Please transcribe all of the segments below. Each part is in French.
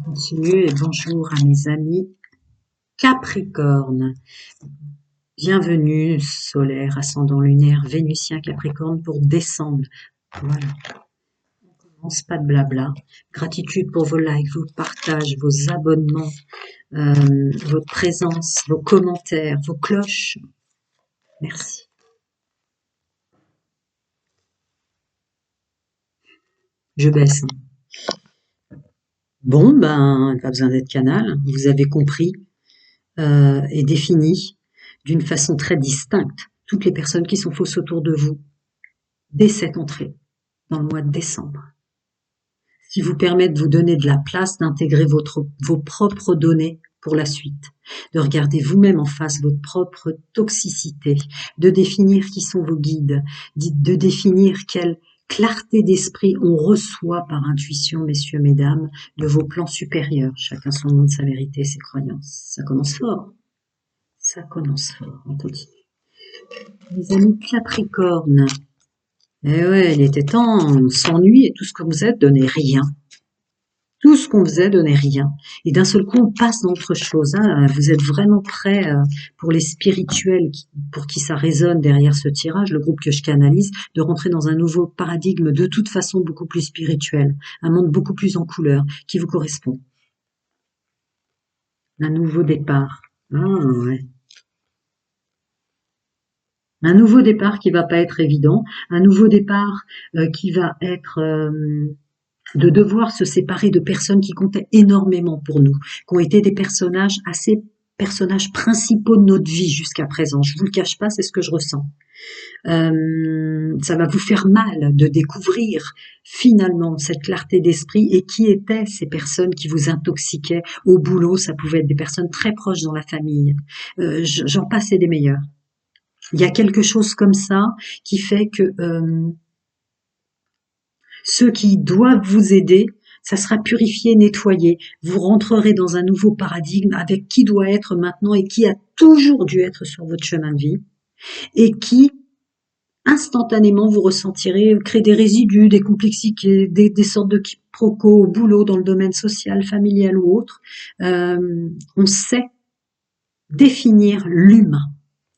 Continue et bonjour à mes amis Capricorne. Bienvenue solaire, ascendant lunaire, vénusien Capricorne pour décembre. Voilà, on commence, pas de blabla. Gratitude pour vos likes, vos partages, vos abonnements, votre présence, vos commentaires, vos cloches. Merci. Je baisse. Bon, ben, pas besoin d'être canal. Vous avez compris et défini d'une façon très distincte toutes les personnes qui sont fausses autour de vous dès cette entrée dans le mois de décembre, qui vous permet de vous donner de la place, d'intégrer vos propres données pour la suite, de regarder vous-même en face votre propre toxicité, de définir qui sont vos guides, de définir quelle clarté d'esprit on reçoit par intuition, messieurs, mesdames, de vos plans supérieurs, chacun son nom de sa vérité, ses croyances. Ça commence fort. Ça commence fort. On continue. Les amis Capricorne. Eh ouais, il était temps, on s'ennuie et tout ce que vous êtes donnait rien. Tout ce qu'on faisait donnait rien. Et d'un seul coup, on passe dans autre chose. Hein. Vous êtes vraiment prêts pour les spirituels, pour qui ça résonne derrière ce tirage, le groupe que je canalise, de rentrer dans un nouveau paradigme de toute façon beaucoup plus spirituel, un monde beaucoup plus en couleur, qui vous correspond. Un nouveau départ. Ah ouais. Un nouveau départ qui va pas être évident, un nouveau départ qui va être de devoir se séparer de personnes qui comptaient énormément pour nous, qui ont été des personnages principaux de notre vie jusqu'à présent. Je vous le cache pas, c'est ce que je ressens. Ça va vous faire mal de découvrir finalement cette clarté d'esprit et qui étaient ces personnes qui vous intoxiquaient au boulot. Ça pouvait être des personnes très proches dans la famille. J'en passe et des meilleurs. Il y a quelque chose comme ça qui fait que ceux qui doivent vous aider, ça sera purifié, nettoyé. Vous rentrerez dans un nouveau paradigme avec qui doit être maintenant et qui a toujours dû être sur votre chemin de vie et qui, instantanément, vous ressentirez créer des résidus, des complexités, des sortes de quiproquos au boulot, dans le domaine social, familial ou autre. On sait définir l'humain.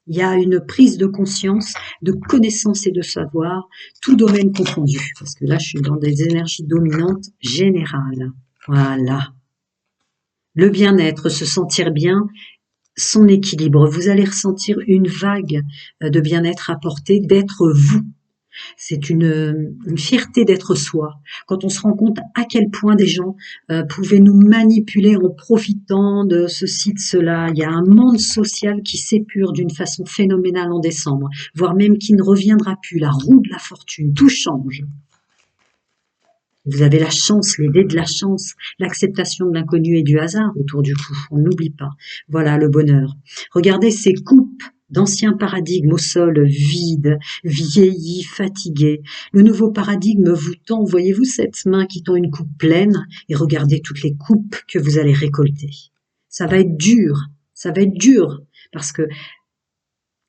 Il y a une prise de conscience, de connaissance et de savoir, tout domaine confondu. Parce que là, je suis dans des énergies dominantes générales. Voilà. Le bien-être, se sentir bien, son équilibre. Vous allez ressentir une vague de bien-être apporté, d'être vous. C'est une fierté d'être soi. Quand on se rend compte à quel point des gens pouvaient nous manipuler en profitant de ceci, de cela. Il y a un monde social qui s'épure d'une façon phénoménale en décembre, voire même qui ne reviendra plus. La roue de la fortune, tout change. Vous avez la chance, les dés de la chance, l'acceptation de l'inconnu et du hasard autour du cou. On n'oublie pas. Voilà le bonheur. Regardez ces coupes d'anciens paradigmes au sol, vides, vieillis, fatigués. Le nouveau paradigme vous tend, voyez-vous cette main qui tend une coupe pleine, et regardez toutes les coupes que vous allez récolter. Ça va être dur, parce que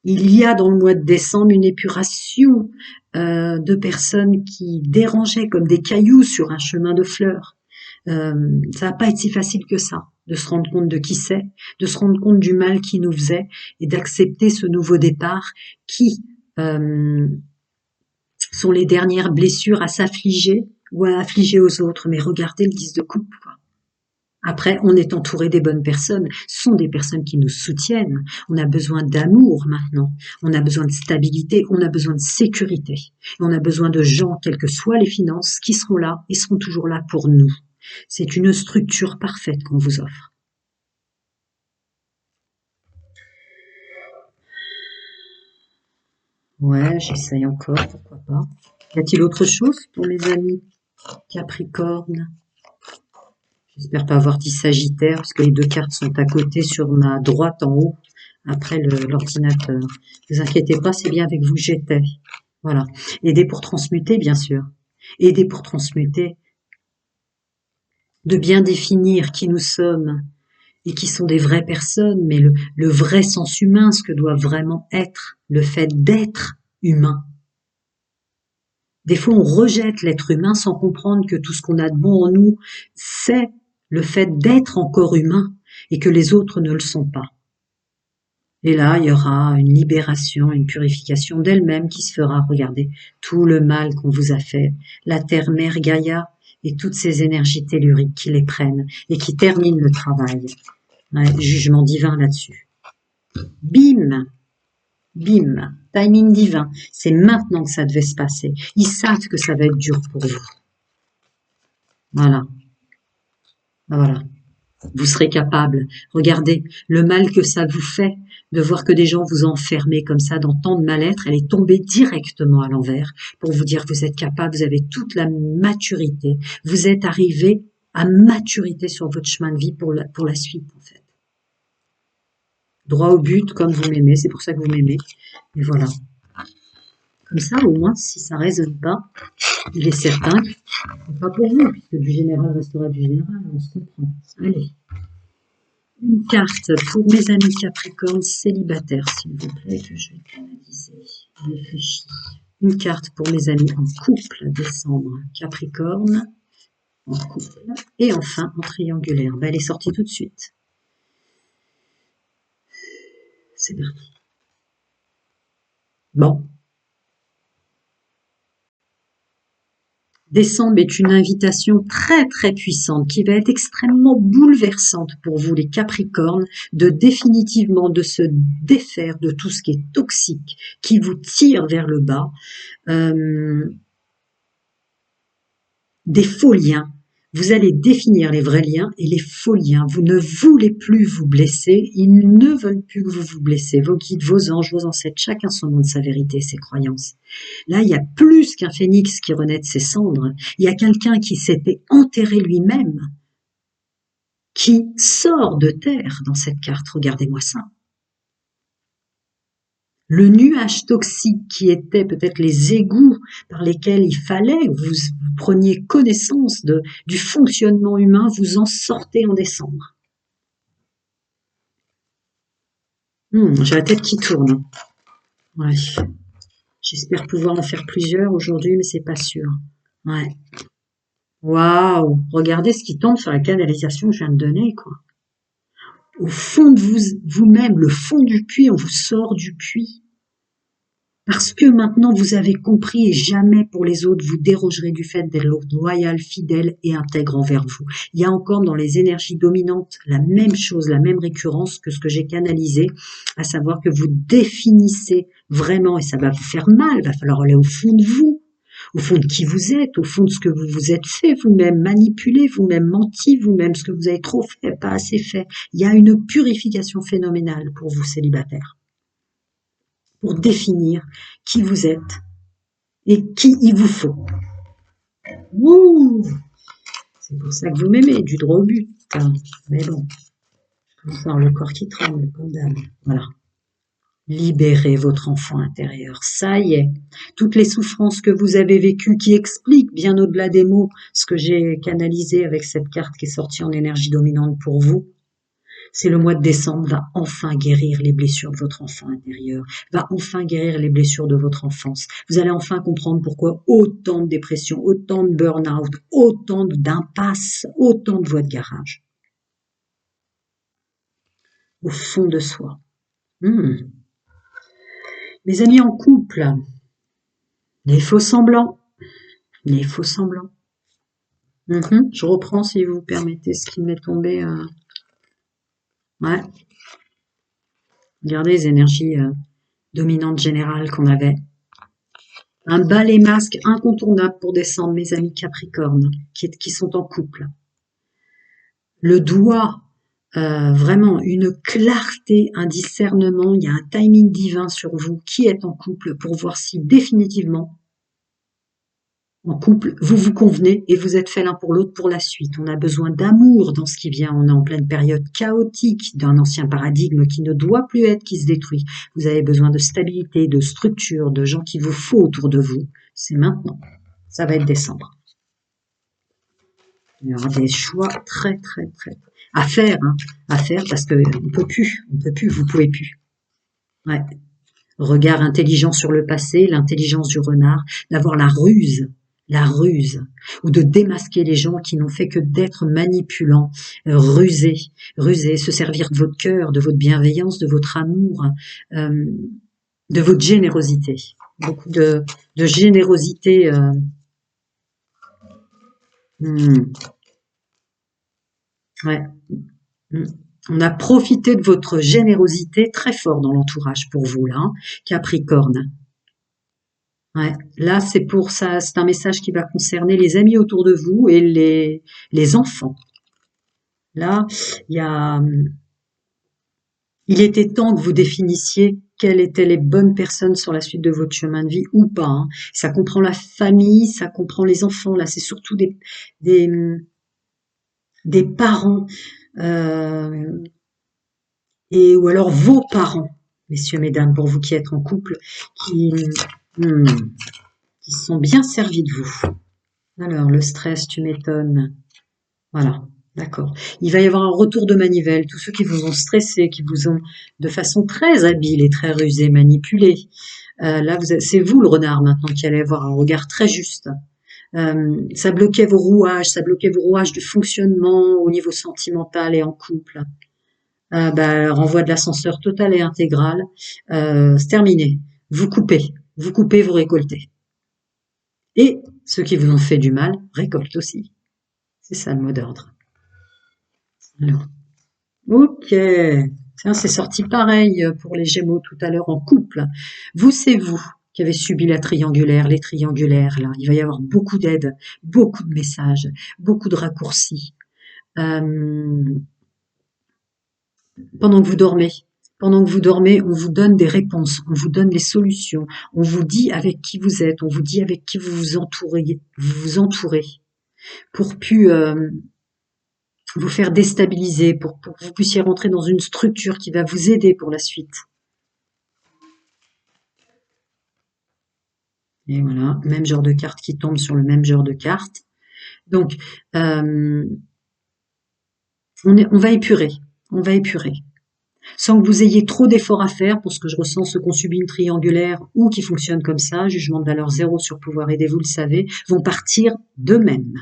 il y a dans le mois de décembre une épuration de personnes qui dérangeaient comme des cailloux sur un chemin de fleurs. Ça va pas être si facile que ça, de se rendre compte de qui c'est, de se rendre compte du mal qui nous faisait et d'accepter ce nouveau départ qui sont les dernières blessures à s'affliger ou à affliger aux autres. Mais regardez le 10 de coupe, quoi. Après, on est entouré des bonnes personnes. Ce sont des personnes qui nous soutiennent. On a besoin d'amour maintenant. On a besoin de stabilité. On a besoin de sécurité. On a besoin de gens, quelles que soient les finances, qui seront là et seront toujours là pour nous. C'est une structure parfaite qu'on vous offre. Ouais, j'essaye encore, pourquoi pas. Y a-t-il autre chose pour mes amis Capricorne? J'espère pas avoir dit Sagittaire, parce que les deux cartes sont à côté sur ma droite en haut, après l'ordinateur. Ne vous inquiétez pas, c'est bien avec vous que j'étais. Voilà. Aider pour transmuter, bien sûr. Aider pour transmuter. De bien définir qui nous sommes et qui sont des vraies personnes, mais le vrai sens humain, ce que doit vraiment être le fait d'être humain. Des fois, on rejette l'être humain sans comprendre que tout ce qu'on a de bon en nous, c'est le fait d'être encore humain et que les autres ne le sont pas. Et là, il y aura une libération, une purification d'elle-même qui se fera. Regardez, tout le mal qu'on vous a fait, la terre-mère Gaïa et toutes ces énergies telluriques qui les prennent et qui terminent le travail. Ouais, jugement divin là-dessus. Bim, bim, timing divin. C'est maintenant que ça devait se passer. Ils savent que ça va être dur pour vous. Voilà. Voilà. Vous serez capable. Regardez, le mal que ça vous fait de voir que des gens vous enferment comme ça dans tant de mal-être, elle est tombée directement à l'envers pour vous dire que vous êtes capable, vous avez toute la maturité. Vous êtes arrivé à maturité sur votre chemin de vie pour la suite, en fait. Droit au but, comme vous m'aimez, c'est pour ça que vous m'aimez. Et voilà. Comme ça, au moins, si ça résonne pas, il est certain que c'est pas pour vous, puisque du général restera du général, on se comprend. Allez. Une carte pour mes amis Capricorne célibataires, s'il vous plaît, que je vais canaliser. Réfléchis. Une carte pour mes amis en couple, décembre, Capricorne, en couple. Et enfin, en triangulaire. Ben, elle est sortie tout de suite. C'est parti. Bon. Décembre est une invitation très très puissante qui va être extrêmement bouleversante pour vous les Capricornes, de définitivement de se défaire de tout ce qui est toxique, qui vous tire vers le bas, des faux liens. Vous allez définir les vrais liens et les faux liens. Vous ne voulez plus vous blesser. Ils ne veulent plus que vous vous blessez. Vos guides, vos anges, vos ancêtres, chacun son nom de sa vérité, ses croyances. Là, il y a plus qu'un phénix qui renaît de ses cendres. Il y a quelqu'un qui s'était enterré lui-même, qui sort de terre dans cette carte. Regardez-moi ça. Le nuage toxique qui était peut-être les égouts par lesquels il fallait que vous preniez connaissance du fonctionnement humain, vous en sortez en décembre. J'ai la tête qui tourne. Ouais. J'espère pouvoir en faire plusieurs aujourd'hui, mais c'est pas sûr. Ouais. Waouh! Regardez ce qui tombe sur la canalisation que je viens de donner, quoi. Au fond de vous-même, le fond du puits, on vous sort du puits. Parce que maintenant vous avez compris et jamais pour les autres vous dérogerez du fait d'être loyal, fidèle et intègre envers vous. Il y a encore dans les énergies dominantes la même chose, la même récurrence que ce que j'ai canalisé, à savoir que vous définissez vraiment, et ça va vous faire mal, il va falloir aller au fond de vous, au fond de qui vous êtes, au fond de ce que vous vous êtes fait vous-même, manipulé vous-même, menti vous-même, ce que vous avez trop fait, pas assez fait. Il y a une purification phénoménale pour vous célibataires, pour définir qui vous êtes et qui il vous faut. Wouh! C'est pour ça que vous m'aimez, du droit au but. Hein. Mais bon, je commence à avoir le corps qui tremble, comme d'hab. Voilà. Libérez votre enfant intérieur. Ça y est. Toutes les souffrances que vous avez vécues qui expliquent bien au-delà des mots ce que j'ai canalisé avec cette carte qui est sortie en énergie dominante pour vous. C'est le mois de décembre va enfin guérir les blessures de votre enfant intérieur, va enfin guérir les blessures de votre enfance. Vous allez enfin comprendre pourquoi autant de dépression, autant de burn-out, autant d'impasses, autant de voies de garage. Au fond de soi. Mes amis en couple, les faux semblants, les faux semblants. Je reprends si vous permettez ce qui m'est tombé. Ouais. Regardez les énergies dominantes générales qu'on avait. Un balai masque incontournable pour décembre, mes amis Capricorne, qui sont en couple. Le doigt, vraiment une clarté, un discernement, il y a un timing divin sur vous qui êtes en couple pour voir si définitivement, en couple, vous vous convenez et vous êtes fait l'un pour l'autre pour la suite. On a besoin d'amour dans ce qui vient. On est en pleine période chaotique d'un ancien paradigme qui ne doit plus être, qui se détruit. Vous avez besoin de stabilité, de structure, de gens qu'il vous faut autour de vous. C'est maintenant. Ça va être décembre. Il y aura des choix très, très, très à faire parce que on peut plus, vous pouvez plus. Ouais. Regard intelligent sur le passé, l'intelligence du renard, d'avoir la ruse la ruse, ou de démasquer les gens qui n'ont fait que d'être manipulants, rusés, se servir de votre cœur, de votre bienveillance, de votre amour, euh, de votre générosité. Beaucoup de générosité. Hmm, ouais. Hmm. On a profité de votre générosité très fort dans l'entourage pour vous, là, hein, Capricorne. Ouais. Là, c'est pour ça, c'est un message qui va concerner les amis autour de vous et les enfants. Là, il y a, il était temps que vous définissiez quelles étaient les bonnes personnes sur la suite de votre chemin de vie ou pas, hein. Ça comprend la famille, ça comprend les enfants. Là, c'est surtout des, des parents euh, et ou alors vos parents, messieurs, mesdames, pour vous qui êtes en couple, qui, hmm, qui se sont bien servis de vous. Alors, le stress, tu m'étonnes. Voilà, d'accord. Il va y avoir un retour de manivelle. Tous ceux qui vous ont stressé, qui vous ont de façon très habile et très rusée manipulé. Là, c'est vous le renard maintenant qui allez avoir un regard très juste. Ça bloquait vos rouages de fonctionnement au niveau sentimental et en couple. Renvoi de l'ascenseur total et intégral. C'est terminé. Vous coupez, vous récoltez. Et ceux qui vous ont fait du mal récoltent aussi. C'est ça le mot d'ordre. Alors, ok. Tiens, c'est sorti pareil pour les Gémeaux tout à l'heure en couple. Vous, c'est vous qui avez subi la triangulaire, les triangulaires, là. Il va y avoir beaucoup d'aides, beaucoup de messages, beaucoup de raccourcis. Euh, pendant que vous dormez. Pendant que vous dormez, on vous donne des réponses, on vous donne les solutions, on vous dit avec qui vous êtes, on vous dit avec qui vous vous entourez, pour plus vous faire déstabiliser, pour que vous puissiez rentrer dans une structure qui va vous aider pour la suite. Et voilà, même genre de carte qui tombe sur le même genre de carte. Donc, euh, on va épurer, on va épurer. Sans que vous ayez trop d'efforts à faire, pour ce que je ressens, ceux qui ont subi une triangulaire ou qui fonctionnent comme ça, jugement de valeur zéro sur pouvoir aider, vous le savez, vont partir d'eux-mêmes.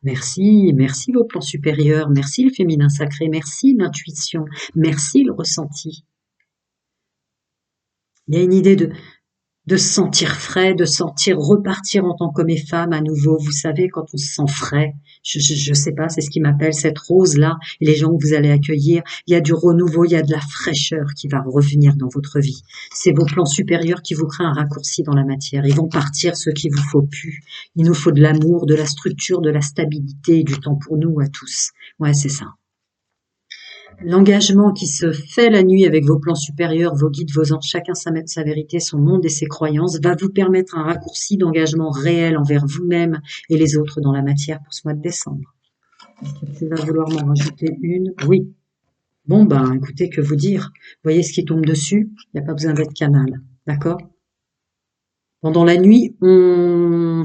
Merci, merci vos plans supérieurs, merci le féminin sacré, merci l'intuition, merci le ressenti. Il y a une idée de se sentir frais, de sentir repartir en tant qu'homme et femme à nouveau. Vous savez, quand on se sent frais, je sais pas, c'est ce qui m'appelle cette rose-là, et les gens que vous allez accueillir, il y a du renouveau, il y a de la fraîcheur qui va revenir dans votre vie. C'est vos plans supérieurs qui vous créent un raccourci dans la matière. Ils vont partir ce qu'il vous faut plus. Il nous faut de l'amour, de la structure, de la stabilité, du temps pour nous à tous. Ouais, c'est ça. L'engagement qui se fait la nuit avec vos plans supérieurs, vos guides, vos anges, chacun sa vérité, son monde et ses croyances, va vous permettre un raccourci d'engagement réel envers vous-même et les autres dans la matière pour ce mois de décembre. Est-ce que tu vas vouloir m'en rajouter une? Oui. Bon, écoutez, que vous dire? Vous voyez ce qui tombe dessus? Il n'y a pas besoin d'être canal. D'accord? Pendant la nuit, on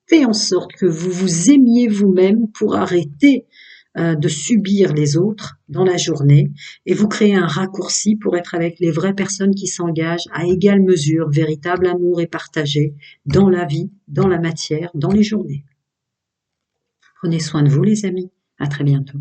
fait en sorte que vous vous aimiez vous-même pour arrêter de subir les autres dans la journée et vous créez un raccourci pour être avec les vraies personnes qui s'engagent à égale mesure, véritable amour et partagé dans la vie, dans la matière, dans les journées. Prenez soin de vous les amis. À très bientôt.